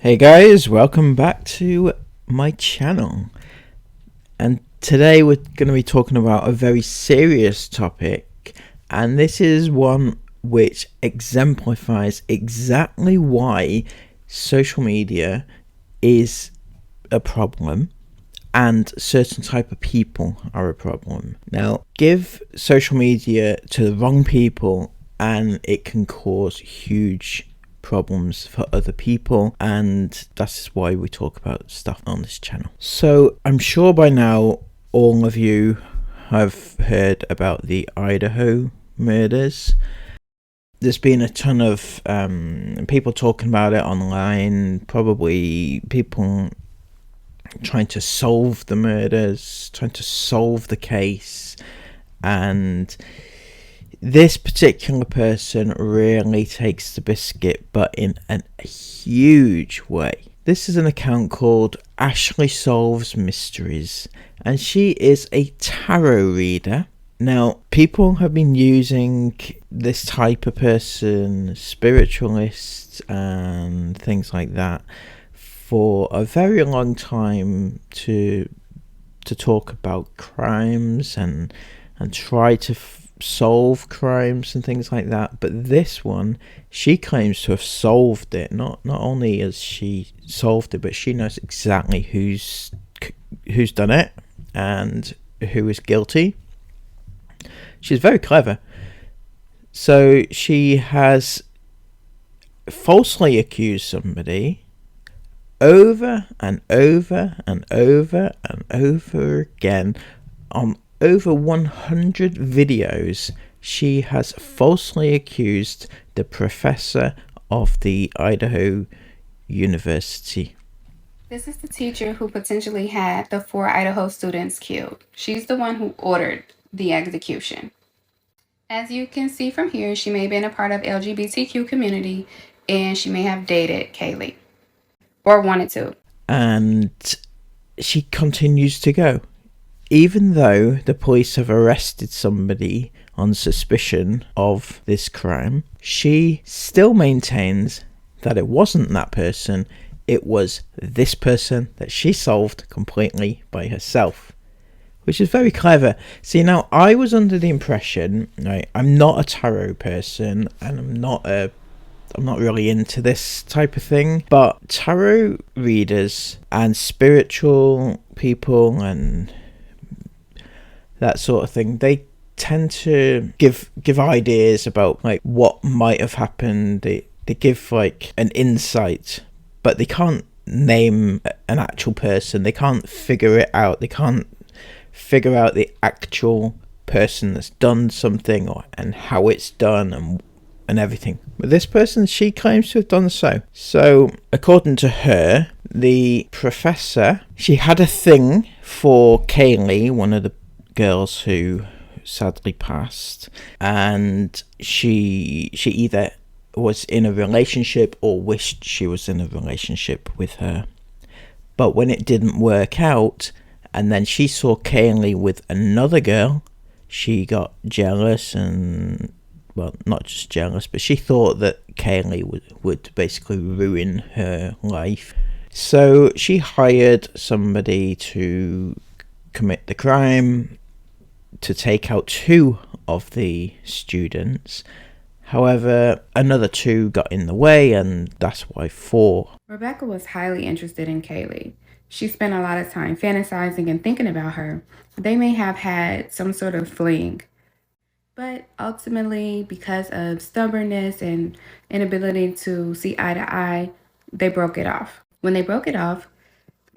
Hey guys, welcome back to my channel. And today we're going to be talking about a very serious topic, and this is one which exemplifies exactly why social media is a problem and certain type of people are a problem. Now, give social media to the wrong people and it can cause huge problems for other people, and that's why we talk about stuff on this channel. So I'm sure by now all of you have heard about the Idaho murders. There's been a ton of people talking about it online, probably people trying to solve the murders, trying to solve the case, and this particular person really takes the biscuit, but in a huge way. This is an account called Ashley Solves Mysteries, and she is a tarot reader. Now, people have been using this type of person, spiritualists and things like that, for a very long time to talk about crimes and try to solve crimes and things like that. But this one, she claims to have solved it. Not only has she solved it, but she knows exactly who's done it and who is guilty. She's very clever. So she has falsely accused somebody over and over and over and over again. On over 100 videos, she has falsely accused the professor of the Idaho University. This is the teacher who potentially had the 4 Idaho students killed. She's the one who ordered the execution. As you can see from here, she may have been a part of LGBTQ community, and she may have dated Kaylee or wanted to. And she continues to go. Even though the police have arrested somebody on suspicion of this crime, she still maintains that it wasn't that person, it was this person that she solved completely by herself, which is very clever. See, now I was under the impression, right, I'm not a tarot person and I'm not really into this type of thing, but tarot readers and spiritual people and that sort of thing, they tend to give ideas about like what might have happened. They give like an insight, but they can't name an actual person. They can't figure it out. They can't figure out the actual person that's done something and how it's done and everything. But this person, she claims to have done so. So according to her, the professor, she had a thing for Kaylee, one of the girls who sadly passed, and she either was in a relationship or wished she was in a relationship with her. But when it didn't work out, and then she saw Kaylee with another girl, she got jealous, and well, not just jealous, but she thought that Kaylee would basically ruin her life. So she hired somebody to commit the crime, to take out 2 of the students. However, another 2 got in the way, and that's why 4. Rebecca was highly interested in Kaylee. She spent a lot of time fantasizing and thinking about her. They may have had some sort of fling. But ultimately, because of stubbornness and inability to see eye to eye, they broke it off. When they broke it off,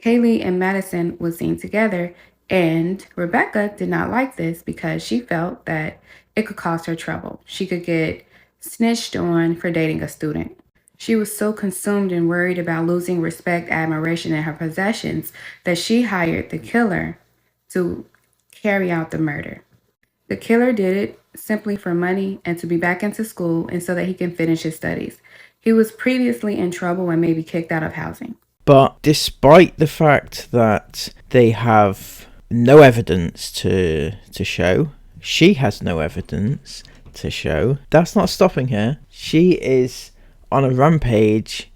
Kaylee and Madison was seen together, and Rebecca did not like this because she felt that it could cause her trouble. She could get snitched on for dating a student. She was so consumed and worried about losing respect, admiration, and her possessions that she hired the killer to carry out the murder. The killer did it simply for money and to be back into school and so that he can finish his studies. He was previously in trouble and may be kicked out of housing. But despite the fact that they have no evidence to show, she has no evidence to show, that's not stopping her. She is on a rampage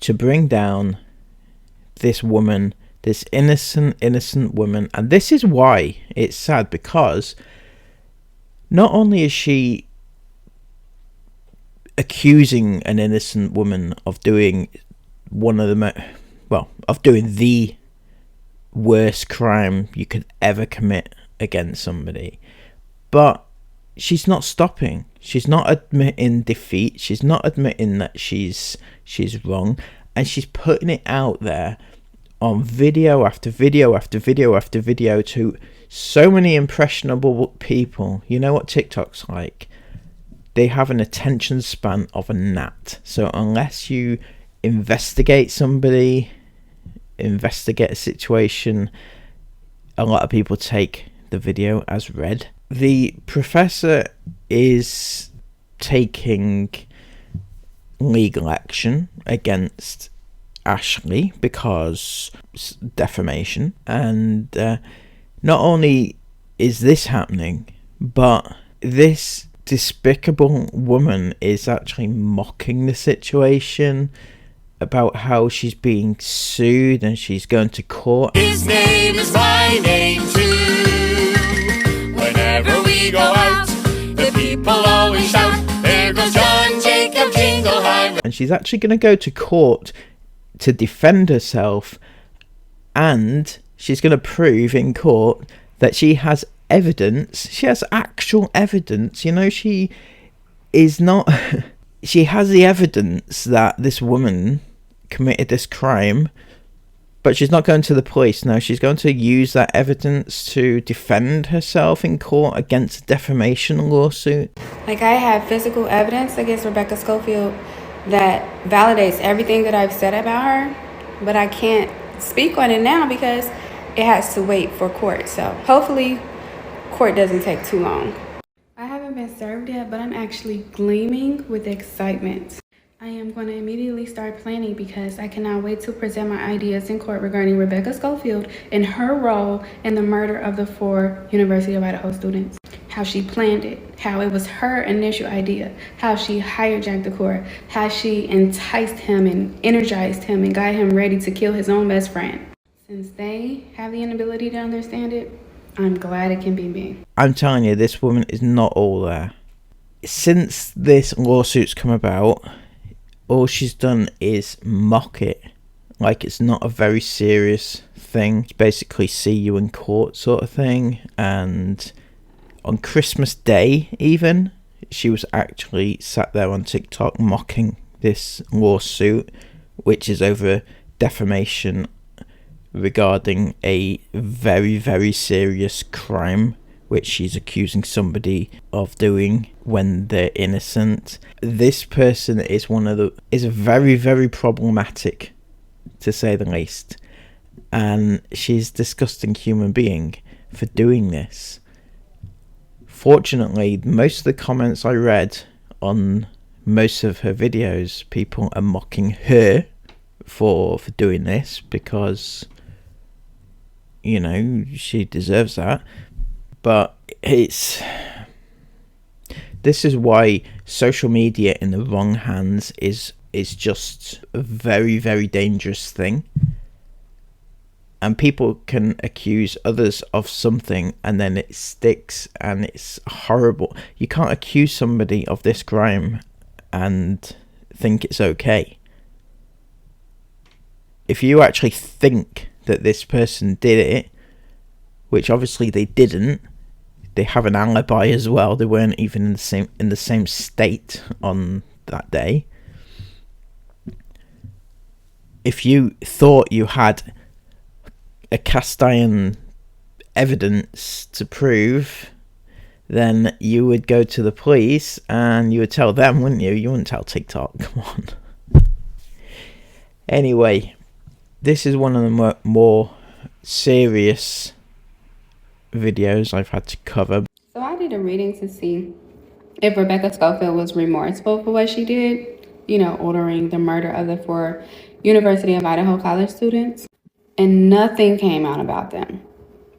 to bring down this woman, this innocent woman. And this is why it's sad, because not only is she accusing an innocent woman of doing one of the of doing the worst crime you could ever commit against somebody, but she's not stopping. She's not admitting defeat. She's not admitting that she's wrong, and she's putting it out there on video after video after video after video to so many impressionable people. You know what TikTok's like? They have an attention span of a gnat. So unless you investigate somebody, investigate a situation, a lot of people take the video as read. The professor is taking legal action against Ashley because defamation, and not only is this happening, but this despicable woman is actually mocking the situation about how she's being sued and she's going to court. His name is my name too. Whenever we go out, the people always shout, there goes John Jacob Jingleheimer. And she's actually going to go to court to defend herself, and she's going to prove in court that she has evidence. She has actual evidence. You know, she is not she has the evidence that this woman committed this crime, but she's not going to the police. No, she's going to use that evidence to defend herself in court against a defamation lawsuit. Like, I have physical evidence against Rebecca Schofield that validates everything that I've said about her, but I can't speak on it now because it has to wait for court. So hopefully court doesn't take too long. I haven't been served yet, but I'm actually gleaming with excitement. I am going to immediately start planning because I cannot wait to present my ideas in court regarding Rebecca Schofield and her role in the murder of the 4 University of Idaho students. How she planned it, how it was her initial idea, how she hijacked the court, how she enticed him and energized him and got him ready to kill his own best friend. Since they have the inability to understand it, I'm glad it can be me. I'm telling you, this woman is not all there. Since this lawsuit's come about, all she's done is mock it like it's not a very serious thing. It's basically see you in court sort of thing. And on Christmas Day even, she was actually sat there on TikTok mocking this lawsuit, which is over defamation regarding a very, very serious crime which she's accusing somebody of doing when they're innocent. This person is very, very problematic, to say the least, and she's a disgusting human being for doing this. Fortunately, most of the comments I read on most of her videos, people are mocking her for doing this because, you know, she deserves that. But this is why social media in the wrong hands is just a very, very dangerous thing. And people can accuse others of something and then it sticks and it's horrible. You can't accuse somebody of this crime and think it's okay. If you actually think that this person did it, which obviously they didn't, they have an alibi as well. They weren't even in the same state on that day. If you thought you had a cast iron evidence to prove, then you would go to the police and you would tell them, wouldn't you? You wouldn't tell TikTok. Come on. Anyway, this is one of the more serious videos I've had to cover. So I did a reading to see if Rebecca Schofield was remorseful for what she did, you know, ordering the murder of the 4 University of Idaho college students. And nothing came out about them.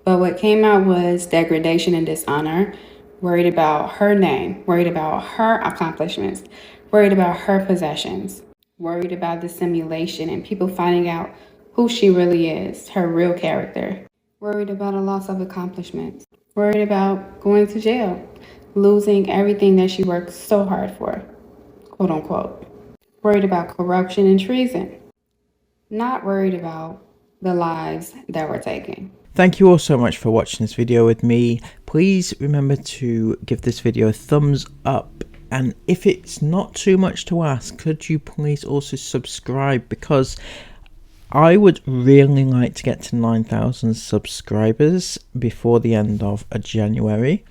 But what came out was degradation and dishonor, worried about her name, worried about her accomplishments, worried about her possessions. worried about dissimulation and people finding out who she really is, her real character, worried about a loss of accomplishments, worried about going to jail, losing everything that she worked so hard for, quote unquote, worried about corruption and treason, not worried about the lives that were taken. Thank you all so much for watching this video with me. Please remember to give this video a thumbs up, and if it's not too much to ask, could you please also subscribe, because I would really like to get to 9,000 subscribers before the end of January,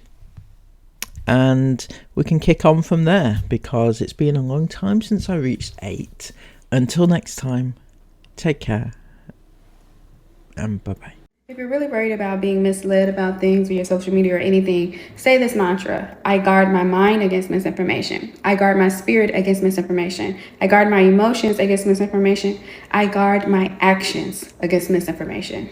and we can kick on from there, because it's been a long time since I reached 8. Until next time, take care and bye bye. If you're really worried about being misled about things via social media or anything, say this mantra: I guard my mind against misinformation. I guard my spirit against misinformation. I guard my emotions against misinformation. I guard my actions against misinformation.